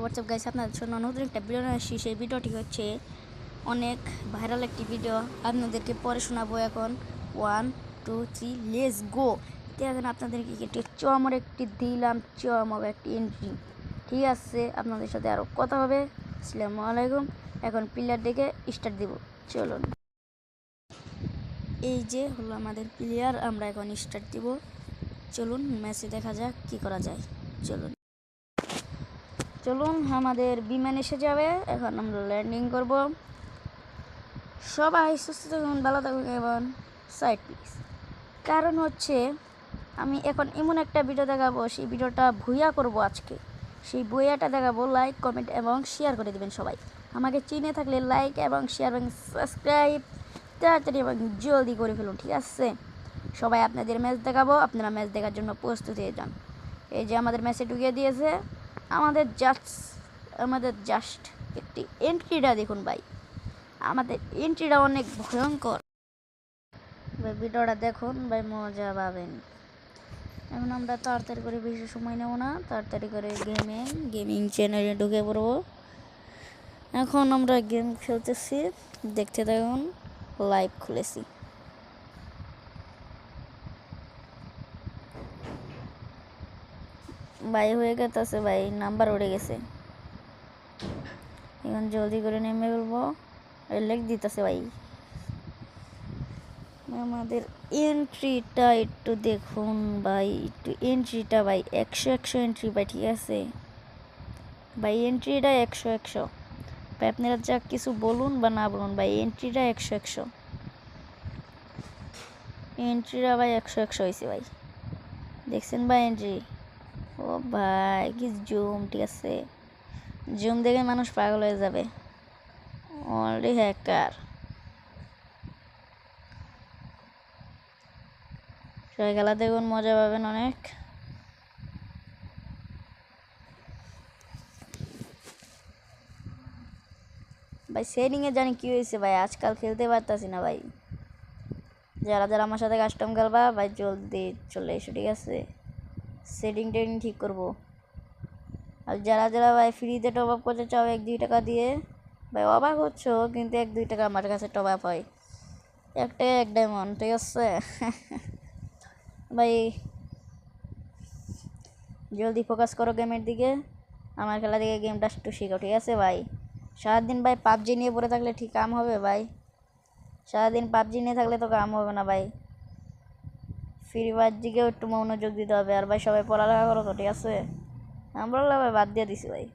WhatsApp guys, আপনাদের জন্য নতুন একটা ভিডিও নিয়ে আসছি। সেই ভিডিওটি হচ্ছে অনেক ভাইরাল একটি ভিডিও, আপনাদেরকে পরে শোনাবো। এখন 1 2 3 লেটস গো। এখন আপনাদেরকে একটি চমক একটি দিলাম, চমক একটি এন্ট্রি। ঠিক আছে, আপনাদের সাথে আরও কথা হবে। আসসালামু আলাইকুম। এখন প্লেয়ার দেখে স্টার্ট দিব, চলুন। এই যে হলো আমাদের প্লেয়ার, আমরা এখন স্টার্ট দিব। চলুন ম্যাচে দেখা যাক কি করা যায়। চলুন আমাদের বিমান এসে যাবে। এখন আমরা ল্যান্ডিং করব। সবাই সুস্থ থাকুন, ভালো থাকুন এবং সাইড প্লিজ। কারণ হচ্ছে আমি এখন এমন একটা ভিডিও দেখাবো, সেই ভিডিওটা ভুইয়া করব আজকে। সেই ভুইয়াটা দেখাবো, লাইক কমেন্ট এবং শেয়ার করে দেবেন সবাই। আমাকে চিনে থাকলে লাইক এবং শেয়ার এবং সাবস্ক্রাইব তাড়াতাড়ি এবং জলদি করে ফেলুন, ঠিক আছে? সবাই আপনাদের ম্যাচ দেখাবো, আপনারা ম্যাচ দেখার জন্য প্রস্তুত হয়ে যান। এই যে আমাদের ম্যাচে ঢুকিয়ে দিয়েছে। আমাদের জাস্ট একটি এন্ট্রিটা দেখুন ভাই, আমাদের এন্ট্রিটা অনেক ভয়ঙ্কর ভাই। ভিডিওটা দেখুন ভাই, মজা পাবেন। এখন আমরা তাড়াতাড়ি করে, বেশি সময় নেব না, তাড়াতাড়ি করে গেমিং চ্যানেলে ঢুকে পড়বো। এখন আমরা গেম খেলতেছি, দেখতে থাকুন। লাইভ খুলেছি। ভাই হয়ে গেছে ভাই, নাম্বার উড়ে গেছে। এখন জলদি করে নেমে ফেলবো। লেগ দিতেছে ভাই। আমাদের এন্ট্রিটা একটু দেখুন ভাই, একটু এন্ট্রিটা ভাই 100 এন্ট্রি ভাই, ঠিক আছে ভাই? এন্ট্রিটা 100 ভাই। আপনারা যা কিছু বলুন বা না বলুন ভাই, এন্ট্রিটা 100 এন্ট্রিটা ভাই 100 হয়েছে ভাই। দেখছেন ভাই এন্ট্রি? ও ভাই কি জুম, ঠিক আছে? জুম দেখে মানুষ পাগল হয়ে যাবে। Only hacker. সবাই খেলা দেখুন, মজা পাবেন অনেক। ভাই সেটিংয়ে জানি কি হয়েছে ভাই, আজকাল খেলতে পারতাছি না ভাই। যারা যারা আমার সাথে কাস্টম খেলবা ভাই, জলদি চলে এসো, ঠিক আছে? সেটিং ঠিক করবো। আর যারা যারা ভাই ফ্রিতে টপ আপ করতে চাও 1-2 টাকা দিয়ে, ভাই অবাক হচ্ছো কিন্তু 1-2 টাকা আমার কাছে টপ আপ হয়। 1 টাকা 1 ডায়মন্ড, ঠিক আছে? ভাই জলদি ফোকাস করো গেমের দিকে, আমার খেলা দিকে গেমটা একটু শিখো, ঠিক আছে ভাই? সারাদিন ভাই পাবজি নিয়ে পড়ে থাকলে ঠিক কাম হবে ভাই? সারাদিন পাবজি নিয়ে থাকলে তো কাম হবে না ভাই। ফ্রি ফায়ার দিকেও একটু মনোযোগ দিতে হবে। আর ভাই সবাই পড়ালেখা করো তো, ঠিক আছে? আমরা ভাই বাদ দিয়ে দিছি ভাই।